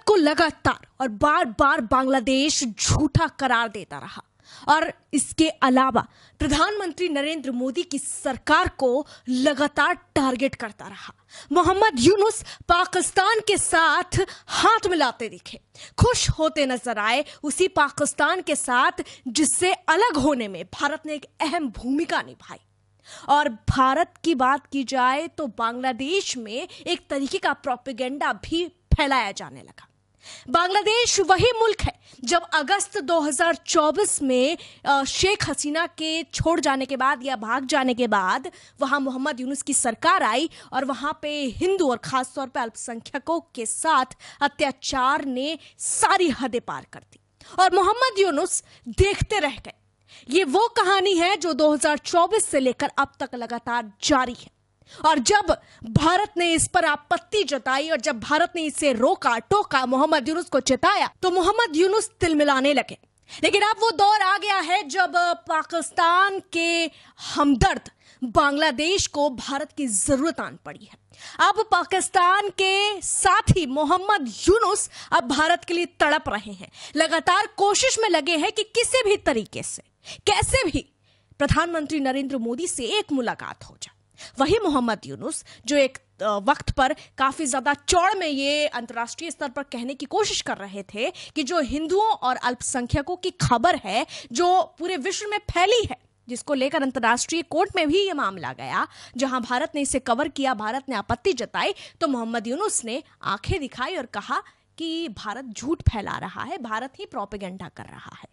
को लगातार और बार बार बांग्लादेश झूठा करार देता रहा और इसके अलावा प्रधानमंत्री नरेंद्र मोदी की सरकार को लगातार टारगेट करता रहा। मोहम्मद यूनुस पाकिस्तान के साथ हाथ मिलाते दिखे, खुश होते नजर आए उसी पाकिस्तान के साथ जिससे अलग होने में भारत ने एक अहम भूमिका निभाई। और भारत की बात की जाए तो बांग्लादेश में एक तरीके का प्रोपेगेंडा भी फैलाया जाने लगा। बांग्लादेश वही मुल्क है जब अगस्त 2024 में शेख हसीना के छोड़ जाने के बाद या भाग जाने के बाद वहां मोहम्मद यूनुस की सरकार आई और वहां पे हिंदू और खासतौर पे अल्पसंख्यकों के साथ अत्याचार ने सारी हदें पार कर दी और मोहम्मद यूनुस देखते रह गए। ये वो कहानी है जो 2024 से लेकर अब तक लगातार जारी है और जब भारत ने इस पर आपत्ति जताई और जब भारत ने इसे रोका टोका, मोहम्मद यूनुस को चिताया तो मोहम्मद यूनुस तिलमिलाने लगे। लेकिन अब वो दौर आ गया है जब पाकिस्तान के हमदर्द बांग्लादेश को भारत की जरूरत आन पड़ी है। अब पाकिस्तान के साथी मोहम्मद यूनुस अब भारत के लिए तड़प रहे हैं, लगातार कोशिश में लगे हैं कि किसी भी तरीके से कैसे भी प्रधानमंत्री नरेंद्र मोदी से एक मुलाकात हो जाए। वही मोहम्मद यूनुस जो एक वक्त पर काफी ज्यादा चौड़ में ये अंतर्राष्ट्रीय स्तर पर कहने की कोशिश कर रहे थे कि जो हिंदुओं और अल्पसंख्यकों की खबर है जो पूरे विश्व में फैली है, जिसको लेकर अंतर्राष्ट्रीय कोर्ट में भी ये मामला गया, जहां भारत ने इसे कवर किया, भारत ने आपत्ति जताई, तो मोहम्मद यूनुस ने आंखें दिखाई और कहा कि भारत झूठ फैला रहा है, भारत ही प्रोपेगेंडा कर रहा है।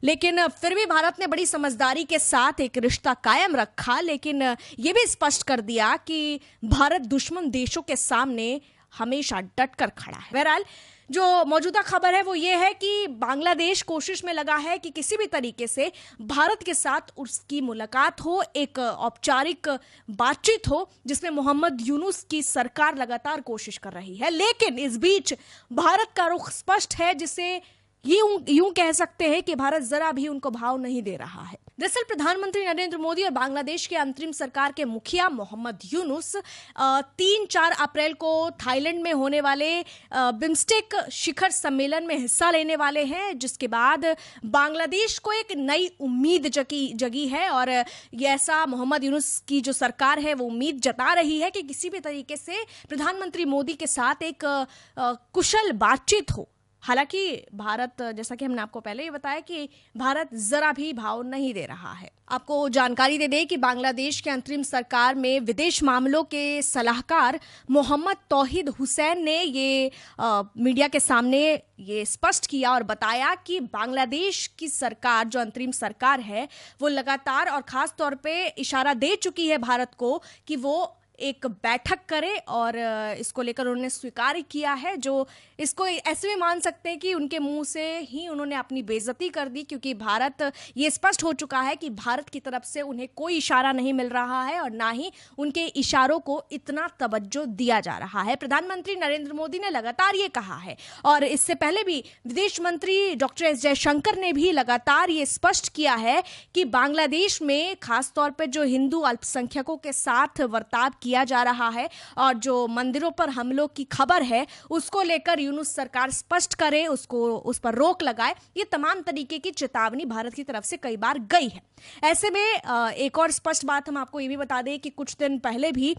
लेकिन फिर भी भारत ने बड़ी समझदारी के साथ एक रिश्ता कायम रखा, लेकिन यह भी स्पष्ट कर दिया कि भारत दुश्मन देशों के सामने हमेशा डटकर खड़ा है। बहरहाल जो मौजूदा खबर है वो ये है कि बांग्लादेश कोशिश में लगा है कि किसी भी तरीके से भारत के साथ उसकी मुलाकात हो, एक औपचारिक बातचीत हो, जिसमें मोहम्मद यूनुस की सरकार लगातार कोशिश कर रही है। लेकिन इस बीच भारत का रुख स्पष्ट है, जिसे यूं कह सकते हैं कि भारत जरा भी उनको भाव नहीं दे रहा है। दरअसल प्रधानमंत्री नरेंद्र मोदी और बांग्लादेश के अंतरिम सरकार के मुखिया मोहम्मद यूनुस 3-4 अप्रैल को थाईलैंड में होने वाले बिम्स्टेक शिखर सम्मेलन में हिस्सा लेने वाले हैं, जिसके बाद बांग्लादेश को एक नई उम्मीद जगी है और ये ऐसा मोहम्मद यूनुस की जो सरकार है वो उम्मीद जता रही है कि किसी भी तरीके से प्रधानमंत्री मोदी के साथ एक कुशल बातचीत हो। हालांकि भारत, जैसा कि हमने आपको पहले ही बताया कि भारत जरा भी भाव नहीं दे रहा है। आपको जानकारी दे दें कि बांग्लादेश के अंतरिम सरकार में विदेश मामलों के सलाहकार मोहम्मद तौहीद हुसैन ने ये मीडिया के सामने ये स्पष्ट किया और बताया कि बांग्लादेश की सरकार, जो अंतरिम सरकार है, वो लगातार और खास तौर पे इशारा दे चुकी है भारत को कि वो एक बैठक करे और इसको लेकर उन्होंने स्वीकार किया है। जो इसको ऐसे भी मान सकते हैं कि उनके मुंह से ही उन्होंने अपनी बेइज्जती कर दी, क्योंकि भारत, ये स्पष्ट हो चुका है कि भारत की तरफ से उन्हें कोई इशारा नहीं मिल रहा है और ना ही उनके इशारों को इतना तवज्जो दिया जा रहा है। प्रधानमंत्री नरेंद्र मोदी ने लगातार ये कहा है और इससे पहले भी विदेश मंत्री डॉक्टर एस जयशंकर ने भी लगातार ये स्पष्ट किया है कि बांग्लादेश में खासतौर पर जो हिंदू अल्पसंख्यकों के साथ बर्ताव किया जा रहा है और जो मंदिरों पर हमलों की खबर है, उसको लेकर यूनुस सरकार स्पष्ट करे, उस पर रोक लगाए। ये तमाम तरीके की चेतावनी भारत की तरफ से कई बार गई है। ऐसे में एक और स्पष्ट बात हम आपको ये भी बता दें कि कुछ दिन पहले भी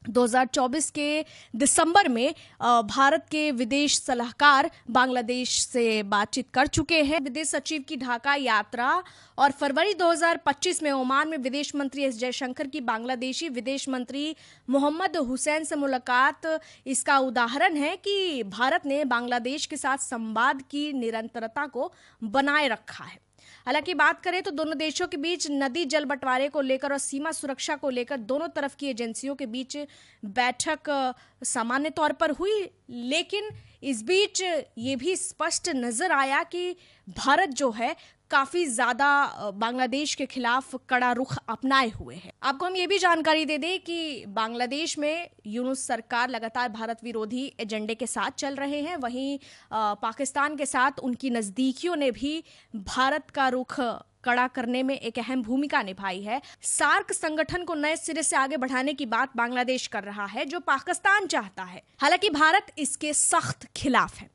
2024 के दिसंबर में भारत के विदेश सलाहकार बांग्लादेश से बातचीत कर चुके हैं। विदेश सचिव की ढाका यात्रा और फरवरी 2025 में ओमान में विदेश मंत्री एस जयशंकर की बांग्लादेशी विदेश मंत्री मोहम्मद हुसैन से मुलाकात इसका उदाहरण है कि भारत ने बांग्लादेश के साथ संवाद की निरंतरता को बनाए रखा है। हालांकि बात करें तो दोनों देशों के बीच नदी जल बंटवारे को लेकर और सीमा सुरक्षा को लेकर दोनों तरफ की एजेंसियों के बीच बैठक सामान्य तौर पर हुई, लेकिन इस बीच ये भी स्पष्ट नजर आया कि भारत जो है काफी ज्यादा बांग्लादेश के खिलाफ कड़ा रुख अपनाए हुए है। आपको हम ये भी जानकारी दे दें कि बांग्लादेश में यूनुस सरकार लगातार भारत विरोधी एजेंडे के साथ चल रहे हैं। वहीं पाकिस्तान के साथ उनकी नजदीकियों ने भी भारत का रुख कड़ा करने में एक अहम भूमिका निभाई है। सार्क संगठन को नए सिरे से आगे बढ़ाने की बात बांग्लादेश कर रहा है, जो पाकिस्तान चाहता है। हालांकि भारत इसके सख्त खिलाफ है।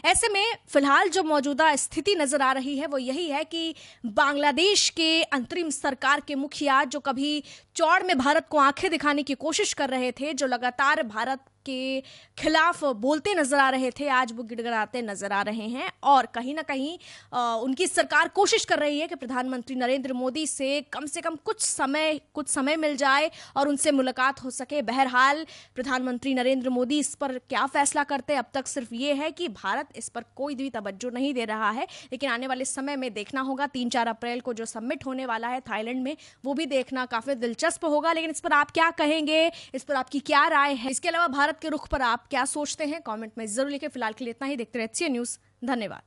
ऐसे में फिलहाल जो मौजूदा स्थिति नजर आ रही है वो यही है कि बांग्लादेश के अंतरिम सरकार के मुखिया जो कभी चौड़ में भारत को आंखें दिखाने की कोशिश कर रहे थे, जो लगातार भारत के खिलाफ बोलते नजर आ रहे थे, आज वो गिड़गिड़ाते नजर आ रहे हैं। और कहीं ना कहीं उनकी सरकार कोशिश कर रही है कि प्रधानमंत्री नरेंद्र मोदी से कम कुछ समय मिल जाए और उनसे मुलाकात हो सके। बहरहाल प्रधानमंत्री नरेंद्र मोदी इस पर क्या फैसला करते, अब तक सिर्फ ये है कि भारत इस पर कोई भी तवज्जो नहीं दे रहा है, लेकिन आने वाले समय में देखना होगा। 3-4 अप्रैल को जो समिट होने वाला है थाईलैंड में, वो भी देखना काफी दिलचस्प होगा। लेकिन इस पर आप क्या कहेंगे, इस पर आपकी क्या राय है? इसके अलावा भारत के रुख पर आप क्या सोचते हैं, कमेंट में जरूर लिखें। फिलहाल के लिए इतना ही। देखते रहिए HCN न्यूज़। धन्यवाद।